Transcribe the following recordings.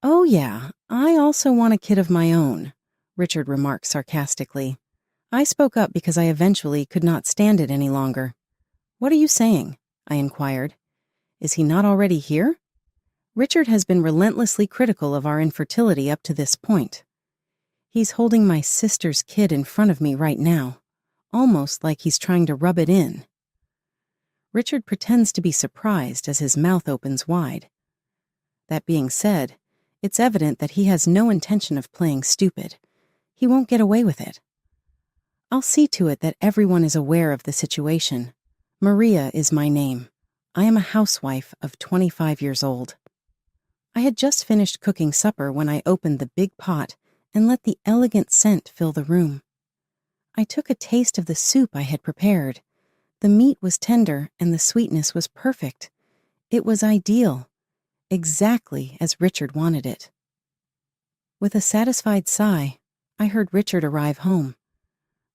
Oh, yeah, I also want a kid of my own, Richard remarked sarcastically. I spoke up because I eventually could not stand it any longer. What are you saying? I inquired. Is he not already here? Richard has been relentlessly critical of our infertility up to this point. He's holding my sister's kid in front of me right now, almost like he's trying to rub it in. Richard pretends to be surprised as his mouth opens wide. That being said, it's evident that he has no intention of playing stupid. He won't get away with it. I'll see to it that everyone is aware of the situation. Maria is my name. I am a housewife of 25 years old. I had just finished cooking supper when I opened the big pot and let the elegant scent fill the room. I took a taste of the soup I had prepared. The meat was tender and the sweetness was perfect. It was ideal, exactly as Richard wanted it. With a satisfied sigh, I heard Richard arrive home.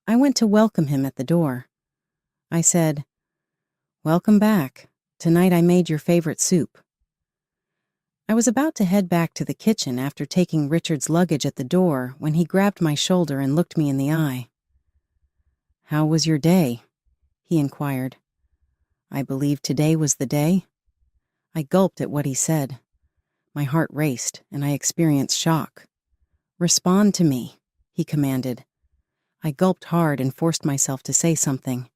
I went to welcome him at the door. I said, "Welcome back. Tonight I made your favorite soup." I was about to head back to the kitchen after taking Richard's luggage at the door when he grabbed my shoulder and looked me in the eye. "How was your day?" he inquired. I believe today was the day. I gulped at what he said. My heart raced and I experienced shock. "Respond to me," he commanded. I gulped hard and forced myself to say something.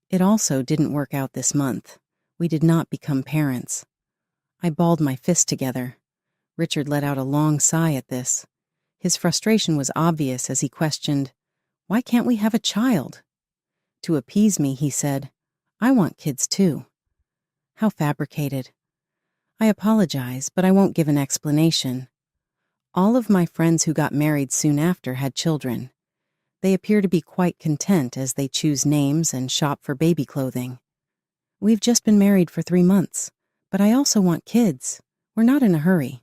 It also didn't work out this month. We did not become parents. I balled my fist together. Richard let out a long sigh at this. His frustration was obvious as he questioned, "Why can't we have a child?" To appease me, he said, "I want kids too." How fabricated. I apologize, but I won't give an explanation. All of my friends who got married soon after had children. They appear to be quite content as they choose names and shop for baby clothing. We've just been married for 3 months, but I also want kids. We're not in a hurry.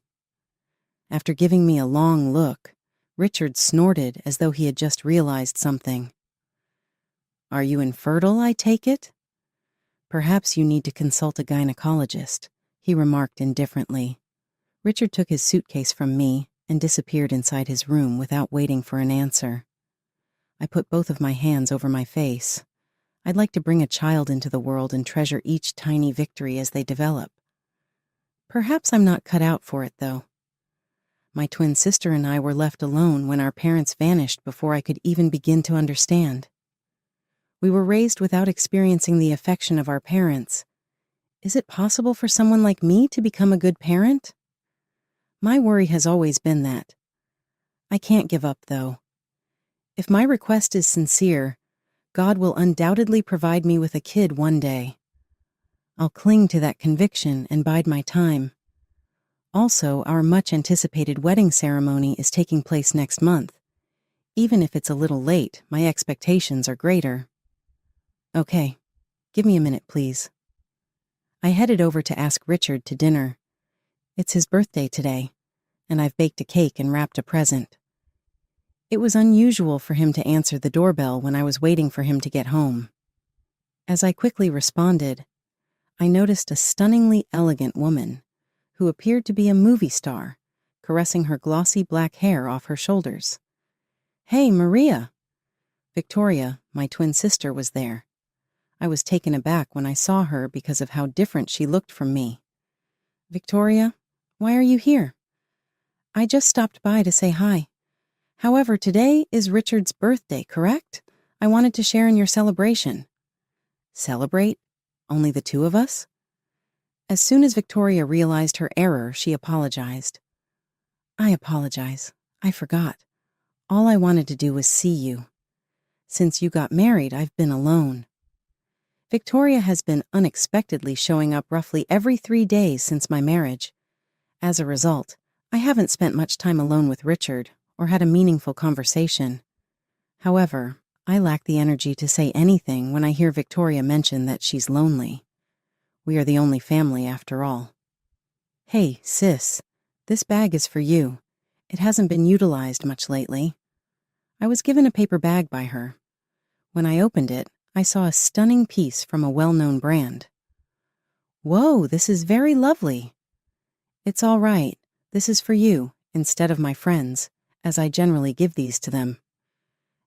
After giving me a long look, Richard snorted as though he had just realized something. "Are you infertile, I take it?" "Perhaps you need to consult a gynecologist," he remarked indifferently. Richard took his suitcase from me and disappeared inside his room without waiting for an answer. I put both of my hands over my face. I'd like to bring a child into the world and treasure each tiny victory as they develop. Perhaps I'm not cut out for it, though. My twin sister and I were left alone when our parents vanished before I could even begin to understand. We were raised without experiencing the affection of our parents. Is it possible for someone like me to become a good parent? My worry has always been that. I can't give up, though. If my request is sincere, God will undoubtedly provide me with a kid one day. I'll cling to that conviction and bide my time. Also, our much-anticipated wedding ceremony is taking place next month. Even if it's a little late, my expectations are greater. Okay, give me a minute, please. I headed over to ask Richard to dinner. It's his birthday today, and I've baked a cake and wrapped a present. It was unusual for him to answer the doorbell when I was waiting for him to get home. As I quickly responded, I noticed a stunningly elegant woman who appeared to be a movie star, caressing her glossy black hair off her shoulders. "Hey, Maria!" Victoria, my twin sister, was there. I was taken aback when I saw her because of how different she looked from me. "Victoria, why are you here?" "I just stopped by to say hi. However, today is Richard's birthday, correct? I wanted to share in your celebration." "Celebrate? Only the two of us?" As soon as Victoria realized her error, she apologized. "I apologize. I forgot. All I wanted to do was see you. Since you got married, I've been alone." Victoria has been unexpectedly showing up roughly every 3 days since my marriage. As a result, I haven't spent much time alone with Richard or had a meaningful conversation. However, I lack the energy to say anything when I hear Victoria mention that she's lonely. We are the only family after all. "Hey, sis, this bag is for you. It hasn't been utilized much lately." I was given a paper bag by her. When I opened it, I saw a stunning piece from a well-known brand. "Whoa, this is very lovely." "It's all right, This is for you, instead of my friends, as I generally give these to them.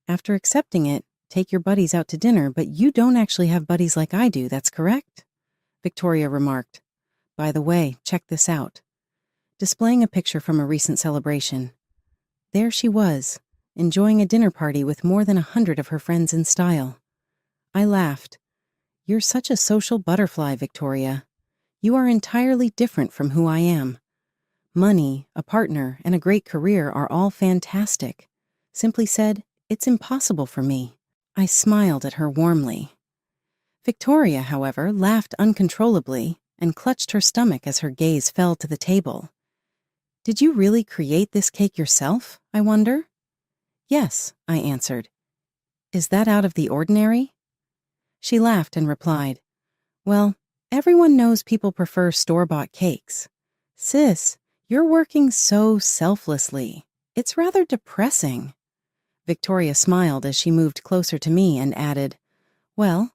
After accepting it, take your buddies out to dinner, but you don't actually have buddies like I do, that's correct? Victoria remarked. By the way, check this out. Displaying a picture from a recent celebration. There she was, enjoying a dinner party with more than 100 of her friends in style. I laughed. You're such a social butterfly, Victoria. You are entirely different from who I am. Money, a partner, and a great career are all fantastic. Simply said, it's impossible for me. I smiled at her warmly. Victoria, however, laughed uncontrollably and clutched her stomach as her gaze fell to the table. Did you really create this cake yourself, I wonder? Yes, I answered. Is that out of the ordinary? She laughed and replied, Well, everyone knows people prefer store-bought cakes. Sis, you're working so selflessly. It's rather depressing. Victoria smiled as she moved closer to me and added, Well,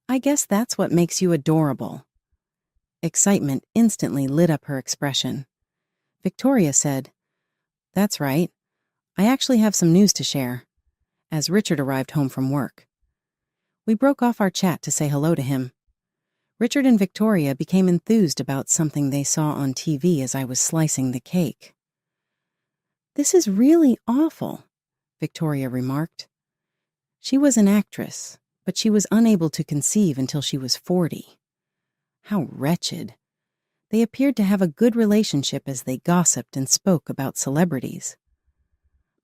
I guess that's what makes you adorable. Excitement instantly lit up her expression. Victoria said, That's right. I actually have some news to share, as Richard arrived home from work. We broke off our chat to say hello to him. Richard and Victoria became enthused about something they saw on TV as I was slicing the cake. This is really awful, Victoria remarked. She was an actress, but she was unable to conceive until she was 40. How wretched. They appeared to have a good relationship as they gossiped and spoke about celebrities.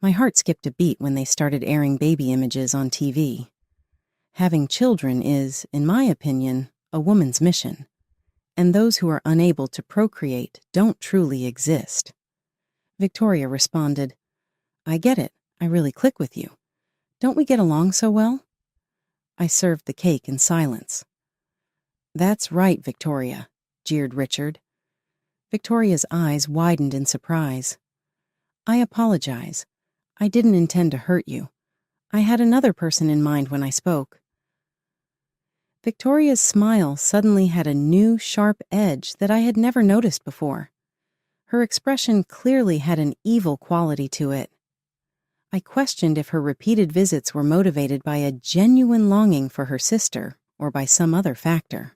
My heart skipped a beat when they started airing baby images on TV. Having children is, in my opinion, a woman's mission, and those who are unable to procreate don't truly exist. Victoria responded, I get it. I really click with you. Don't we get along so well? I served the cake in silence. That's right, Victoria, jeered Richard. Victoria's eyes widened in surprise. I apologize. I didn't intend to hurt you. I had another person in mind when I spoke. Victoria's smile suddenly had a new, sharp edge that I had never noticed before. Her expression clearly had an evil quality to it. I questioned if her repeated visits were motivated by a genuine longing for her sister or by some other factor.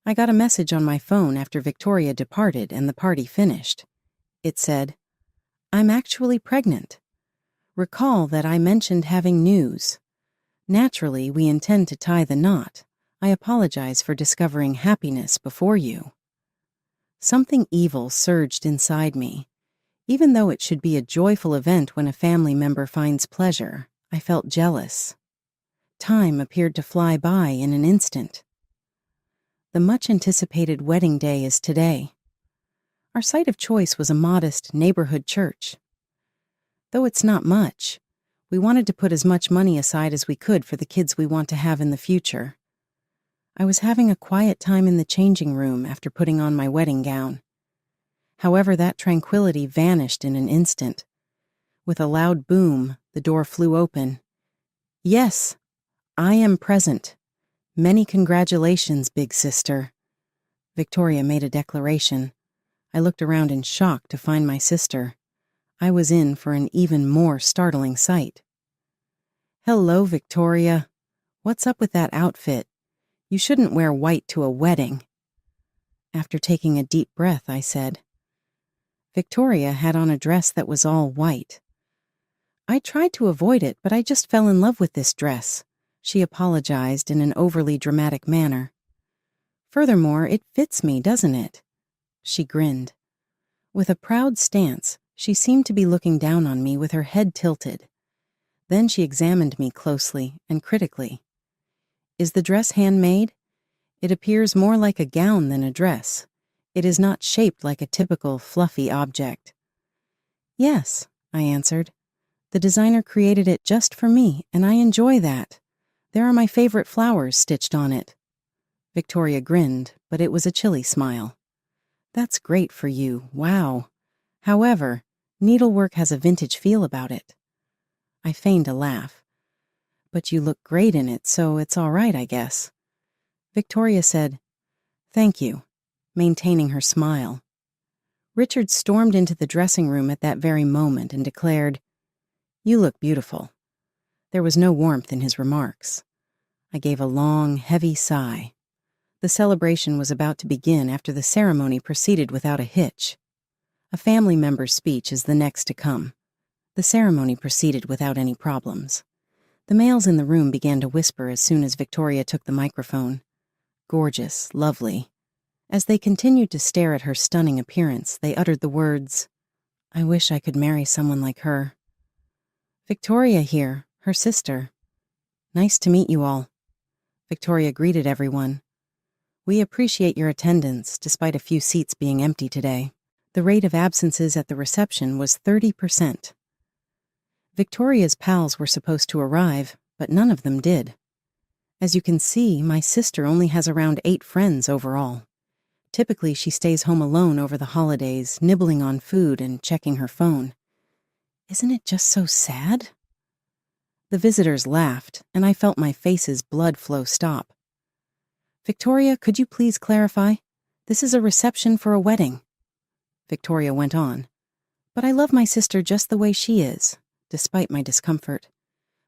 I got a message on my phone after Victoria departed and the party finished. It said, I'm actually pregnant. Recall that I mentioned having news. Naturally, we intend to tie the knot. I apologize for discovering happiness before you. Something evil surged inside me. Even though it should be a joyful event when a family member finds pleasure, I felt jealous. Time appeared to fly by in an instant. The much-anticipated wedding day is today. Our site of choice was a modest neighborhood church. Though it's not much, we wanted to put as much money aside as we could for the kids we want to have in the future. I was having a quiet time in the changing room after putting on my wedding gown. However, that tranquility vanished in an instant. With a loud boom, the door flew open. Yes, I am present. Many congratulations, big sister. Victoria made a declaration. I looked around in shock to find my sister. I was in for an even more startling sight. Hello, Victoria. What's up with that outfit? You shouldn't wear white to a wedding. After taking a deep breath, I said, Victoria had on a dress that was all white. I tried to avoid it, but I just fell in love with this dress. She apologized in an overly dramatic manner. Furthermore, it fits me, doesn't it? She grinned. With a proud stance, she seemed to be looking down on me with her head tilted. Then she examined me closely and critically. Is the dress handmade? It appears more like a gown than a dress. It is not shaped like a typical fluffy object. Yes, I answered. The designer created it just for me, and I enjoy that. There are my favorite flowers stitched on it. Victoria grinned, but it was a chilly smile. That's great for you, wow. However, needlework has a vintage feel about it. I feigned a laugh. But you look great in it, so it's all right, I guess. Victoria said, Thank you, maintaining her smile. Richard stormed into the dressing room at that very moment and declared, "You look beautiful." There was no warmth in his remarks. I gave a long, heavy sigh. The celebration was about to begin after the ceremony proceeded without a hitch. A family member's speech is the next to come. The ceremony proceeded without any problems. The males in the room began to whisper as soon as Victoria took the microphone. Gorgeous, lovely. As they continued to stare at her stunning appearance, they uttered the words, "I wish I could marry someone like her." "Victoria here, her sister." "Nice to meet you all." Victoria greeted everyone. "We appreciate your attendance, despite a few seats being empty today. The rate of absences at the reception was 30%. Victoria's pals were supposed to arrive, but none of them did. As you can see, my sister only has around 8 friends overall. Typically, she stays home alone over the holidays, nibbling on food and checking her phone. Isn't it just so sad? The visitors laughed, and I felt my face's blood flow stop. "Victoria, could you please clarify? This is a reception for a wedding." Victoria went on, "But I love my sister just the way she is, despite my discomfort.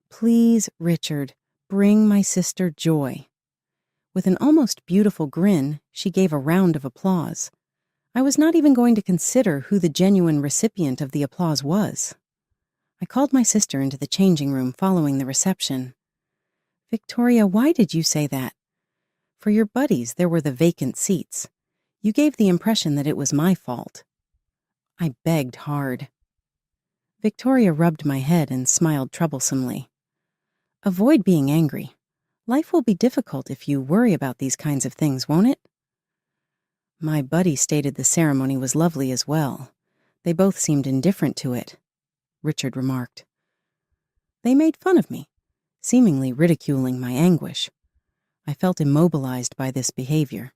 Please, Richard, bring my sister joy." With an almost beautiful grin, she gave a round of applause. I was not even going to consider who the genuine recipient of the applause was. I called my sister into the changing room following the reception. "Victoria, why did you say that? For your buddies, there were the vacant seats. You gave the impression that it was my fault." I begged hard. Victoria rubbed my head and smiled troublesomely. "Avoid being angry. Life will be difficult if you worry about these kinds of things, won't it?" My buddy stated the ceremony was lovely as well. They both seemed indifferent to it, Richard remarked. They made fun of me, seemingly ridiculing my anguish. I felt immobilized by this behavior.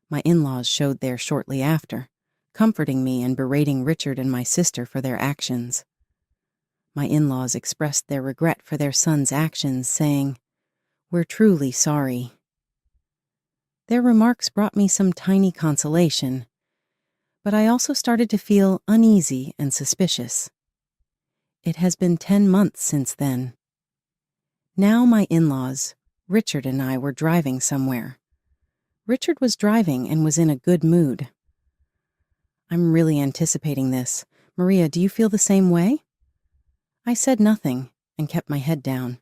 My in-laws showed there shortly after, comforting me and berating Richard and my sister for their actions. My in-laws expressed their regret for their son's actions, saying, "We're truly sorry." Their remarks brought me some tiny consolation, but I also started to feel uneasy and suspicious. It has been 10 months since then. Now my in-laws, Richard and I were driving somewhere. Richard was driving and was in a good mood. "I'm really anticipating this. Maria, do you feel the same way?" I said nothing and kept my head down.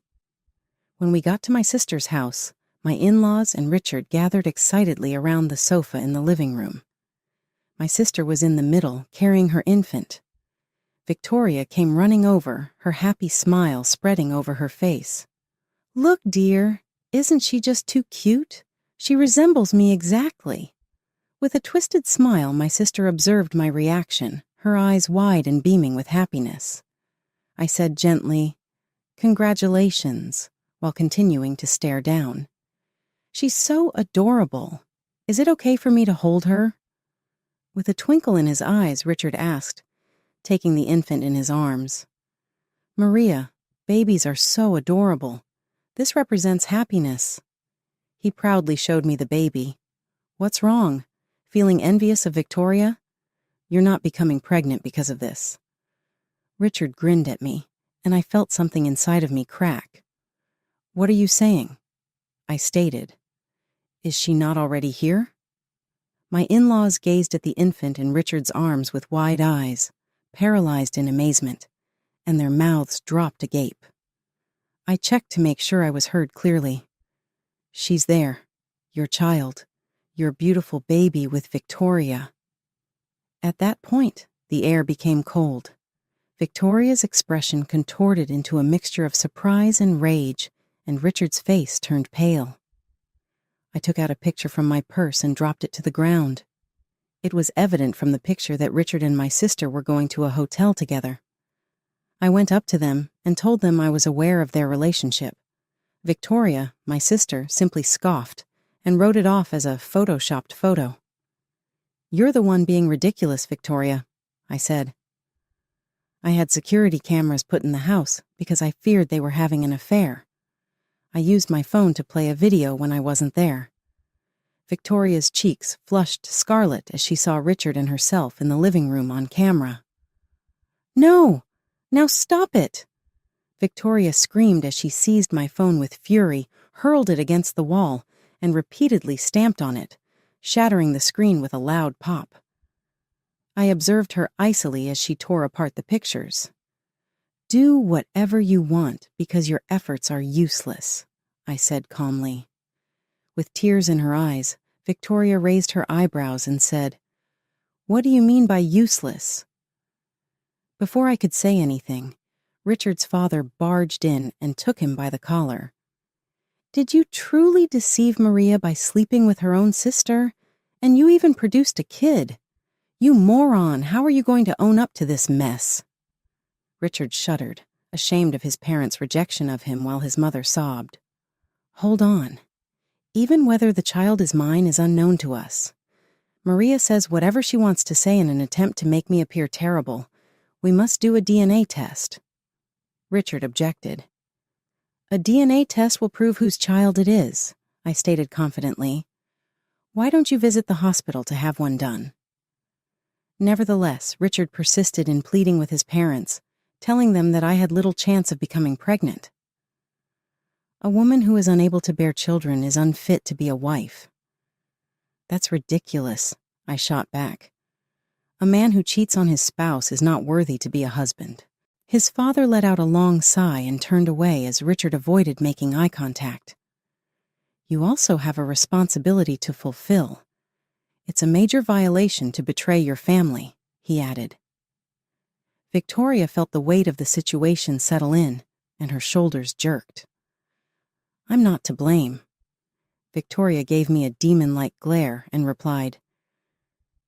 When we got to my sister's house, my in-laws and Richard gathered excitedly around the sofa in the living room. My sister was in the middle, carrying her infant. Victoria came running over, her happy smile spreading over her face. "Look, dear, isn't she just too cute? She resembles me exactly." With a twisted smile, my sister observed my reaction, her eyes wide and beaming with happiness. I said gently, "Congratulations," while continuing to stare down. "She's so adorable. Is it okay for me to hold her?" With a twinkle in his eyes, Richard asked, taking the infant in his arms. "Maria, babies are so adorable. This represents happiness." He proudly showed me the baby. "What's wrong? Feeling envious of Victoria? You're not becoming pregnant because of this." Richard grinned at me, and I felt something inside of me crack. "What are you saying?" I stated. "Is she not already here?" My in-laws gazed at the infant in Richard's arms with wide eyes, paralyzed in amazement, and their mouths dropped agape. I checked to make sure I was heard clearly. "She's there. Your child. Your beautiful baby with Victoria." At that point, the air became cold. Victoria's expression contorted into a mixture of surprise and rage, and Richard's face turned pale. I took out a picture from my purse and dropped it to the ground. It was evident from the picture that Richard and my sister were going to a hotel together. I went up to them and told them I was aware of their relationship. Victoria, my sister, simply scoffed and wrote it off as a photoshopped photo. "You're the one being ridiculous, Victoria," I said. I had security cameras put in the house because I feared they were having an affair. I used my phone to play a video when I wasn't there. Victoria's cheeks flushed scarlet as she saw Richard and herself in the living room on camera. "No! Now stop it!" Victoria screamed as she seized my phone with fury, hurled it against the wall, and repeatedly stamped on it, shattering the screen with a loud pop. I observed her icily as she tore apart the pictures. "Do whatever you want because your efforts are useless," I said calmly. With tears in her eyes, Victoria raised her eyebrows and said, "What do you mean by useless?" Before I could say anything, Richard's father barged in and took him by the collar. "Did you truly deceive Maria by sleeping with her own sister? And you even produced a kid. You moron, how are you going to own up to this mess?" Richard shuddered, ashamed of his parents' rejection of him while his mother sobbed. "Hold on. Even whether the child is mine is unknown to us. Maria says whatever she wants to say in an attempt to make me appear terrible. We must do a DNA test." Richard objected. "A DNA test will prove whose child it is," I stated confidently. "Why don't you visit the hospital to have one done?" Nevertheless, Richard persisted in pleading with his parents, telling them that I had little chance of becoming pregnant. "A woman who is unable to bear children is unfit to be a wife." "That's ridiculous," I shot back. "A man who cheats on his spouse is not worthy to be a husband." His father let out a long sigh and turned away as Richard avoided making eye contact. "You also have a responsibility to fulfill. It's a major violation to betray your family," he added. Victoria felt the weight of the situation settle in, and her shoulders jerked. "I'm not to blame." Victoria gave me a demon-like glare and replied,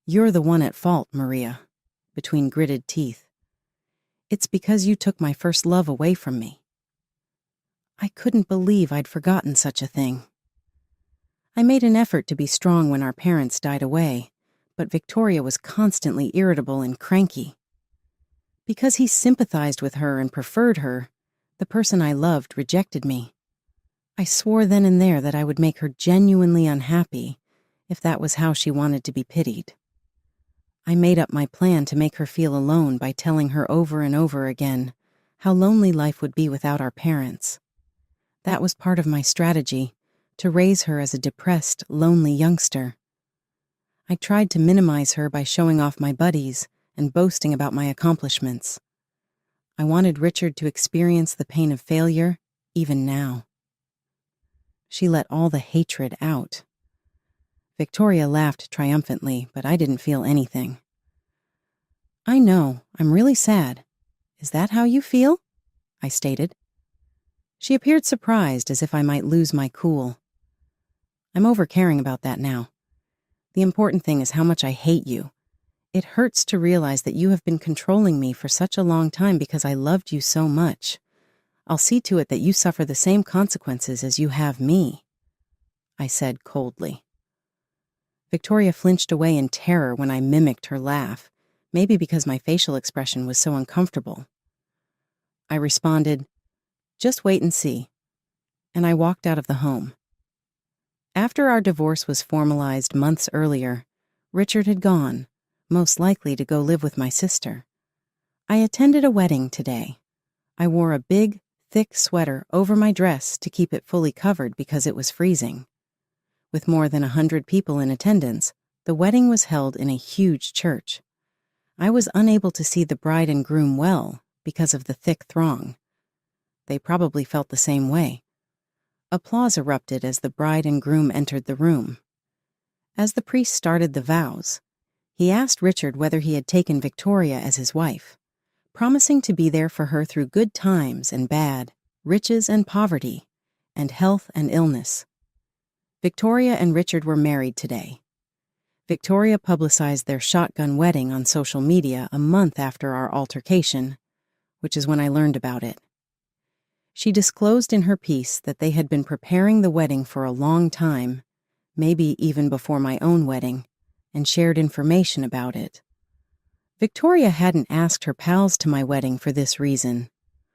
"You're the one at fault, Maria," between gritted teeth. "It's because you took my first love away from me." I couldn't believe I'd forgotten such a thing. I made an effort to be strong when our parents died away, but Victoria was constantly irritable and cranky. Because he sympathized with her and preferred her, the person I loved rejected me. I swore then and there that I would make her genuinely unhappy if that was how she wanted to be pitied. I made up my plan to make her feel alone by telling her over and over again how lonely life would be without our parents. That was part of my strategy, to raise her as a depressed, lonely youngster. I tried to minimize her by showing off my buddies and boasting about my accomplishments. I wanted Richard to experience the pain of failure, even now. She let all the hatred out. Victoria laughed triumphantly, but I didn't feel anything. "I know, I'm really sad. Is that how you feel?" I stated. She appeared surprised, as if I might lose my cool. "I'm over caring about that now. The important thing is how much I hate you. It hurts to realize that you have been controlling me for such a long time because I loved you so much. I'll see to it that you suffer the same consequences as you have me," I said coldly. Victoria flinched away in terror when I mimicked her laugh, maybe because my facial expression was so uncomfortable. I responded, "Just wait and see," and I walked out of the home. After our divorce was formalized months earlier, Richard had gone, most likely to go live with my sister. I attended a wedding today. I wore a big, thick sweater over my dress to keep it fully covered because it was freezing. With more than 100 people in attendance, the wedding was held in a huge church. I was unable to see the bride and groom well because of the thick throng. They probably felt the same way. Applause erupted as the bride and groom entered the room. As the priest started the vows, he asked Richard whether he had taken Victoria as his wife, promising to be there for her through good times and bad, riches and poverty, and health and illness. Victoria and Richard were married today. Victoria publicized their shotgun wedding on social media a month after our altercation, which is when I learned about it. She disclosed in her piece that they had been preparing the wedding for a long time, maybe even before my own wedding, and shared information about it. Victoria hadn't asked her pals to my wedding for this reason.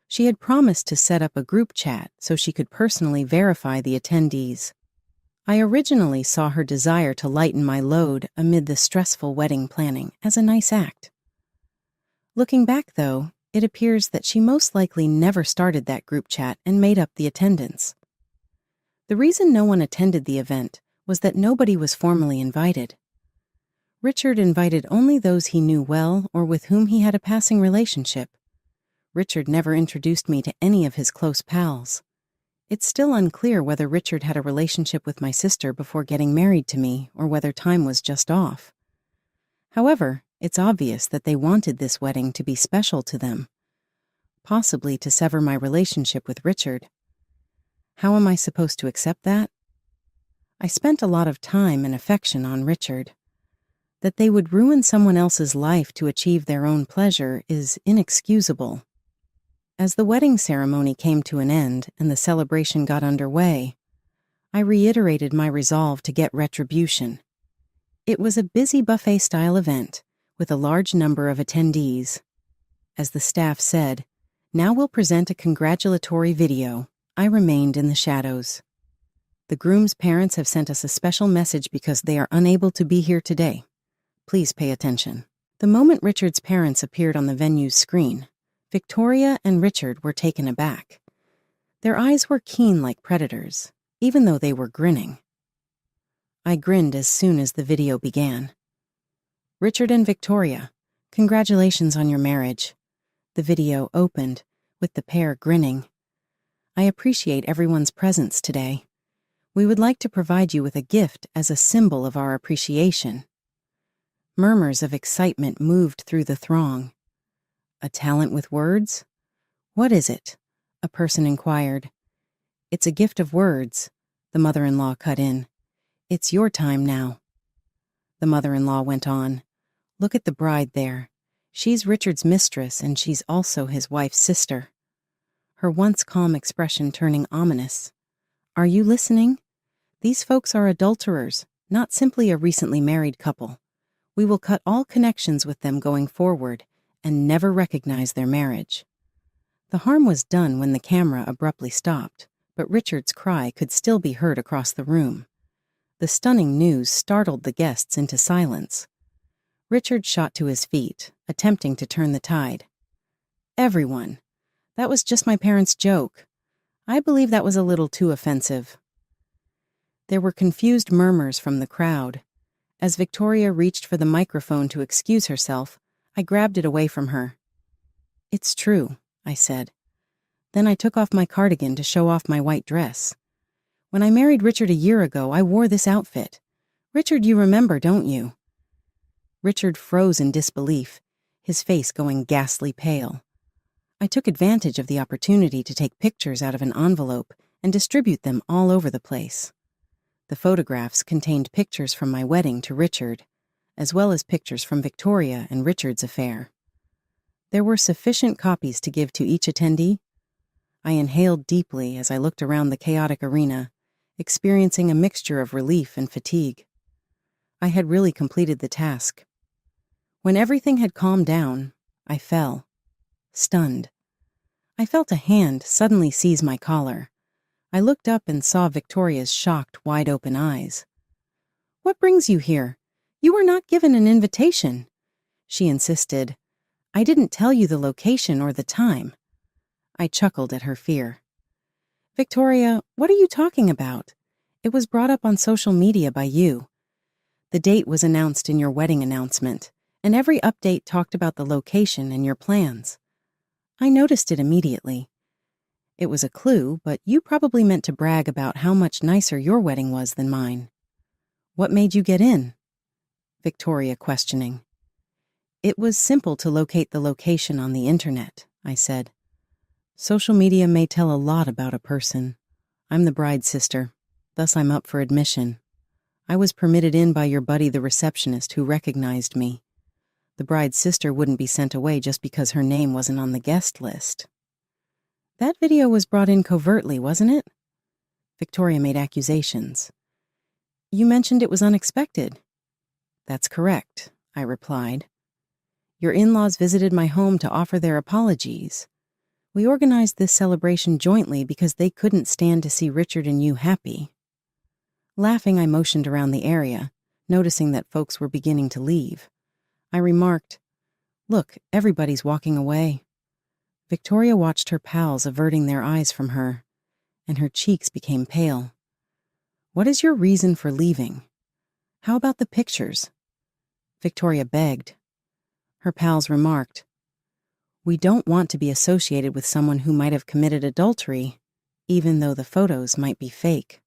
She had promised to set up a group chat so she could personally verify the attendees. I originally saw her desire to lighten my load amid the stressful wedding planning as a nice act. Looking back, though, it appears that she most likely never started that group chat and made up the attendance. The reason no one attended the event was that nobody was formally invited. Richard invited only those he knew well or with whom he had a passing relationship. Richard never introduced me to any of his close pals. It's still unclear whether Richard had a relationship with my sister before getting married to me or whether time was just off. However, it's obvious that they wanted this wedding to be special to them, possibly to sever my relationship with Richard. How am I supposed to accept that? I spent a lot of time and affection on Richard. That they would ruin someone else's life to achieve their own pleasure is inexcusable. As the wedding ceremony came to an end and the celebration got underway, I reiterated my resolve to get retribution. It was a busy buffet-style event with a large number of attendees. As the staff said, "Now we'll present a congratulatory video." I remained in the shadows. "The groom's parents have sent us a special message because they are unable to be here today. Please pay attention." The moment Richard's parents appeared on the venue's screen, Victoria and Richard were taken aback. Their eyes were keen like predators, even though they were grinning. I grinned as soon as the video began. "Richard and Victoria, congratulations on your marriage." The video opened, with the pair grinning. "I appreciate everyone's presence today. We would like to provide you with a gift as a symbol of our appreciation." Murmurs of excitement moved through the throng. "A talent with words? What is it?" a person inquired. "It's a gift of words," the mother-in-law cut in. "It's your time now." The mother-in-law went on. "Look at the bride there. She's Richard's mistress and she's also his wife's sister." Her once calm expression turning ominous. "Are you listening? These folks are adulterers, not simply a recently married couple. We will cut all connections with them going forward and never recognize their marriage." The harm was done when the camera abruptly stopped, but Richard's cry could still be heard across the room. The stunning news startled the guests into silence. Richard shot to his feet, attempting to turn the tide. "Everyone, that was just my parents' joke. I believe that was a little too offensive." There were confused murmurs from the crowd. As Victoria reached for the microphone to excuse herself, I grabbed it away from her. "It's true," I said. Then I took off my cardigan to show off my white dress. "When I married Richard a year ago, I wore this outfit. Richard, you remember, don't you?" Richard froze in disbelief, his face going ghastly pale. I took advantage of the opportunity to take pictures out of an envelope and distribute them all over the place. The photographs contained pictures from my wedding to Richard, as well as pictures from Victoria and Richard's affair. There were sufficient copies to give to each attendee. I inhaled deeply as I looked around the chaotic arena, experiencing a mixture of relief and fatigue. I had really completed the task. When everything had calmed down, I fell, stunned. I felt a hand suddenly seize my collar. I looked up and saw Victoria's shocked, wide-open eyes. "What brings you here? You were not given an invitation," she insisted. "I didn't tell you the location or the time." I chuckled at her fear. "Victoria, what are you talking about? It was brought up on social media by you. The date was announced in your wedding announcement, and every update talked about the location and your plans. I noticed it immediately. It was a clue, but you probably meant to brag about how much nicer your wedding was than mine. What made you get in?" Victoria questioning. "It was simple to locate the location on the internet," I said. "Social media may tell a lot about a person. I'm the bride's sister, thus I'm up for admission. I was permitted in by your buddy the receptionist who recognized me. The bride's sister wouldn't be sent away just because her name wasn't on the guest list." "That video was brought in covertly, wasn't it?" Victoria made accusations. "You mentioned it was unexpected." "That's correct," I replied. "Your in-laws visited my home to offer their apologies. We organized this celebration jointly because they couldn't stand to see Richard and you happy." Laughing, I motioned around the area, noticing that folks were beginning to leave. I remarked, "Look, everybody's walking away." Victoria watched her pals averting their eyes from her, and her cheeks became pale. "What is your reason for leaving? How about the pictures?" Victoria begged. Her pals remarked, "We don't want to be associated with someone who might have committed adultery, even though the photos might be fake.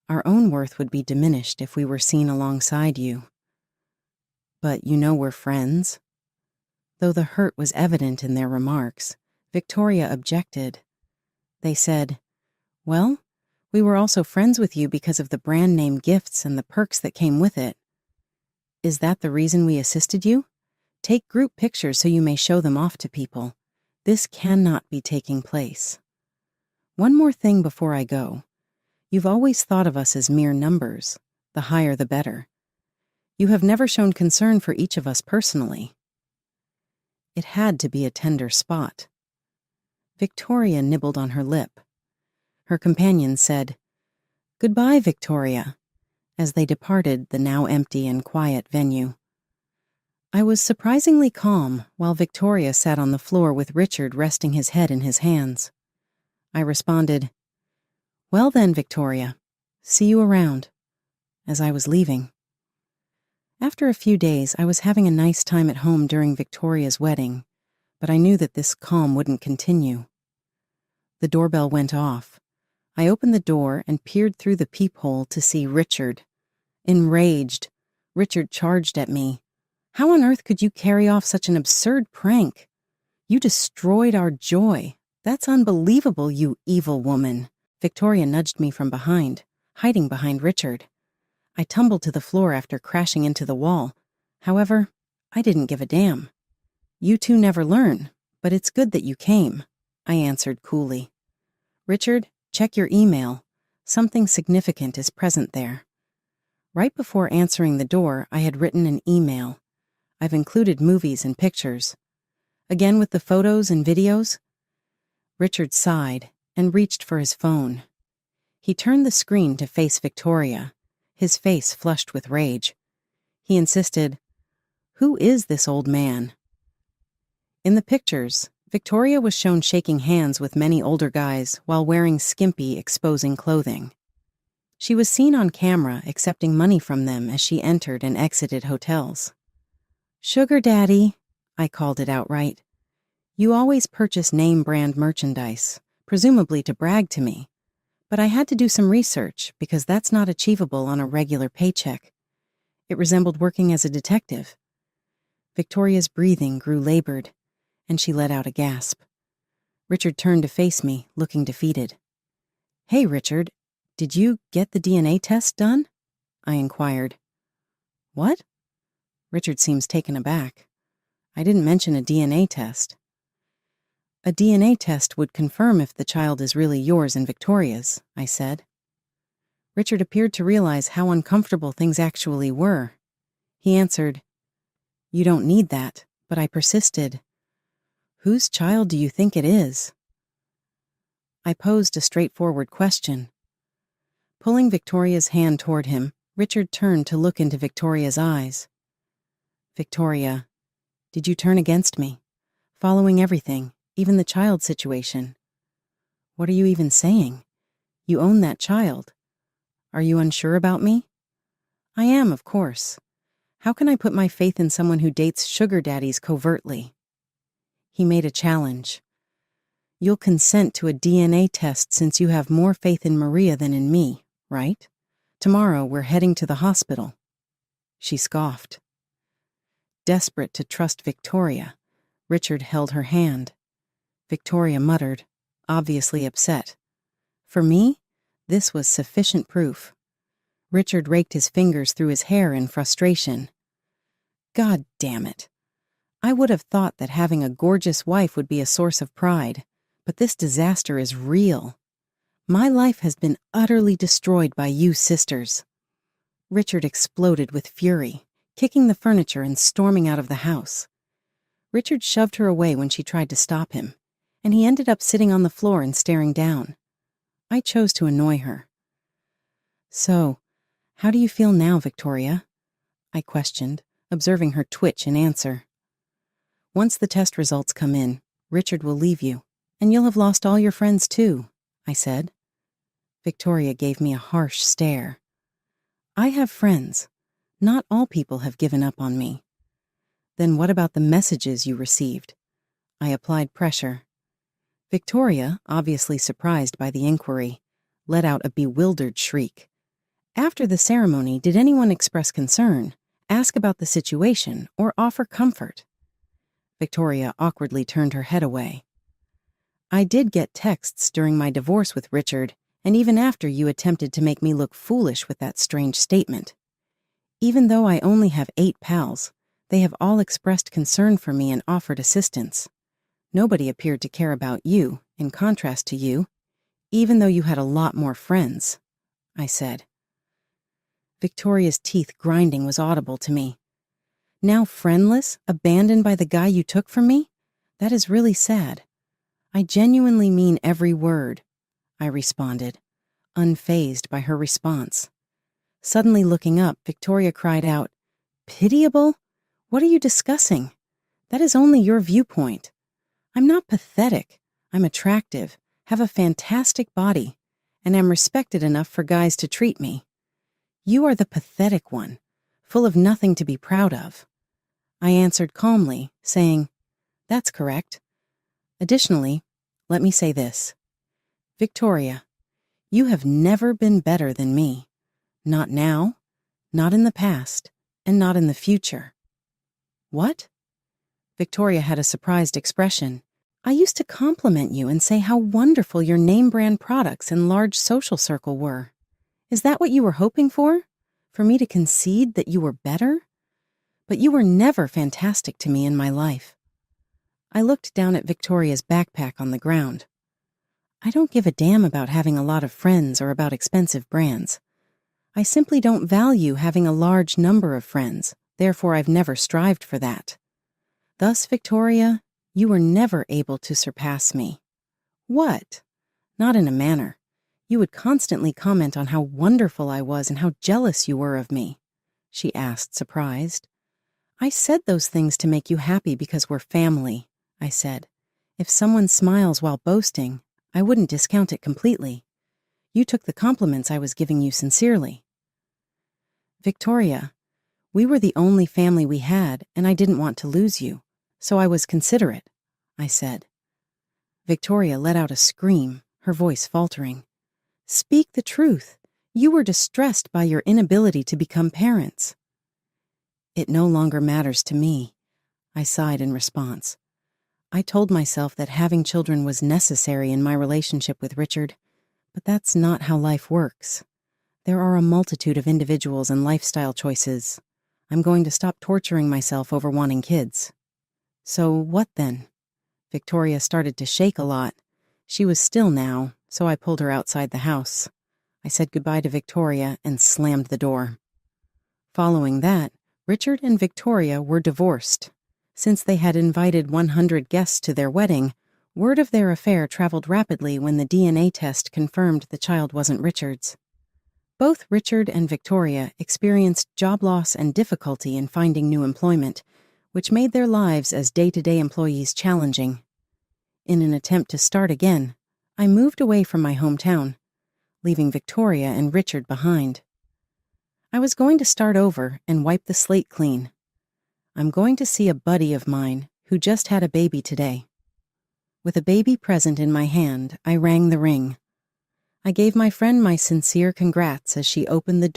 Our own worth would be diminished if we were seen alongside you." "But you know we're friends." Though the hurt was evident in their remarks, Victoria objected. They said, "Well, we were also friends with you because of the brand name gifts and the perks that came with it. Is that the reason we assisted you? Take group pictures so you may show them off to people. This cannot be taking place. One more thing before I go. You've always thought of us as mere numbers. The higher the better. You have never shown concern for each of us personally." It had to be a tender spot. Victoria nibbled on her lip. Her companion said, "Goodbye, Victoria," as they departed the now empty and quiet venue. I was surprisingly calm while Victoria sat on the floor with Richard resting his head in his hands. I responded, "Well then, Victoria, see you around," as I was leaving. After a few days, I was having a nice time at home during Victoria's wedding, but I knew that this calm wouldn't continue. The doorbell went off. I opened the door and peered through the peephole to see Richard. Enraged, Richard charged at me. "How on earth could you carry off such an absurd prank? You destroyed our joy. That's unbelievable, you evil woman." Victoria nudged me from behind, hiding behind Richard. I tumbled to the floor after crashing into the wall. However, I didn't give a damn. "You two never learn, but it's good that you came," I answered coolly. "Richard, check your email. Something significant is present there." Right before answering the door, I had written an email. I've included movies and pictures. "Again with the photos and videos?" Richard sighed and reached for his phone. He turned the screen to face Victoria, his face flushed with rage. He insisted, "Who is this old man?" In the pictures, Victoria was shown shaking hands with many older guys while wearing skimpy, exposing clothing. She was seen on camera accepting money from them as she entered and exited hotels. "Sugar Daddy," I called it outright. "You always purchase name-brand merchandise, presumably to brag to me. But I had to do some research because that's not achievable on a regular paycheck. It resembled working as a detective." Victoria's breathing grew labored, and she let out a gasp. Richard turned to face me, looking defeated. "Hey, Richard, did you get the DNA test done?" I inquired. "What?" Richard seems taken aback. "I didn't mention a DNA test." "A DNA test would confirm if the child is really yours and Victoria's," I said. Richard appeared to realize how uncomfortable things actually were. He answered, "You don't need that," but I persisted. "Whose child do you think it is?" I posed a straightforward question. Pulling Victoria's hand toward him, Richard turned to look into Victoria's eyes. "Victoria, did you turn against me, following everything, even the child situation? What are you even saying? You own that child. Are you unsure about me?" "I am, of course. How can I put my faith in someone who dates sugar daddies covertly?" He made a challenge. "You'll consent to a DNA test since you have more faith in Maria than in me, right? Tomorrow we're heading to the hospital." She scoffed. Desperate to trust Victoria, Richard held her hand. Victoria muttered, obviously upset. For me, this was sufficient proof. Richard raked his fingers through his hair in frustration. God damn it. I would have thought that having a gorgeous wife would be a source of pride, but this disaster is real. My life has been utterly destroyed by you sisters. Richard exploded with fury, kicking the furniture and storming out of the house. Richard shoved her away when she tried to stop him, and he ended up sitting on the floor and staring down. I chose to annoy her. So, how do you feel now, Victoria? I questioned, observing her twitch in answer. Once the test results come in, Richard will leave you, and you'll have lost all your friends too, I said. Victoria gave me a harsh stare. I have friends. Not all people have given up on me. Then what about the messages you received? I applied pressure. Victoria, obviously surprised by the inquiry, let out a bewildered shriek. After the ceremony, did anyone express concern, ask about the situation, or offer comfort? Victoria awkwardly turned her head away. I did get texts during my divorce with Richard, and even after you attempted to make me look foolish with that strange statement. Even though I only have 8 pals, they have all expressed concern for me and offered assistance. Nobody appeared to care about you, in contrast to you, even though you had a lot more friends, I said. Victoria's teeth grinding was audible to me. Now friendless, abandoned by the guy you took from me? That is really sad. I genuinely mean every word, I responded, unfazed by her response. Suddenly looking up, Victoria cried out, "Pitiable? What are you discussing? That is only your viewpoint. I'm not pathetic. I'm attractive, have a fantastic body, and am respected enough for guys to treat me. You are the pathetic one, full of nothing to be proud of." I answered calmly, saying, "That's correct. Additionally, let me say this. Victoria, you have never been better than me. Not now, not in the past, and not in the future." What? Victoria had a surprised expression. I used to compliment you and say how wonderful your name-brand products and large social circle were. Is that what you were hoping for? For me to concede that you were better? But you were never fantastic to me in my life. I looked down at Victoria's backpack on the ground. I don't give a damn about having a lot of friends or about expensive brands. I simply don't value having a large number of friends, therefore I've never strived for that. Thus, Victoria, you were never able to surpass me. What? Not in a manner. You would constantly comment on how wonderful I was and how jealous you were of me, she asked, surprised. I said those things to make you happy because we're family, I said. If someone smiles while boasting, I wouldn't discount it completely. You took the compliments I was giving you sincerely. Victoria, we were the only family we had, and I didn't want to lose you, so I was considerate, I said. Victoria let out a scream, her voice faltering. Speak the truth. You were distressed by your inability to become parents. It no longer matters to me, I sighed in response. I told myself that having children was necessary in my relationship with Richard, but that's not how life works. There are a multitude of individuals and lifestyle choices. I'm going to stop torturing myself over wanting kids. So what then? Victoria started to shake a lot. She was still now, so I pulled her outside the house. I said goodbye to Victoria and slammed the door. Following that, Richard and Victoria were divorced. Since they had invited 100 guests to their wedding, word of their affair traveled rapidly when the DNA test confirmed the child wasn't Richard's. Both Richard and Victoria experienced job loss and difficulty in finding new employment, which made their lives as day-to-day employees challenging. In an attempt to start again, I moved away from my hometown, leaving Victoria and Richard behind. I was going to start over and wipe the slate clean. I'm going to see a buddy of mine who just had a baby today. With a baby present in my hand, I rang the ring. I gave my friend my sincere congrats as she opened the door.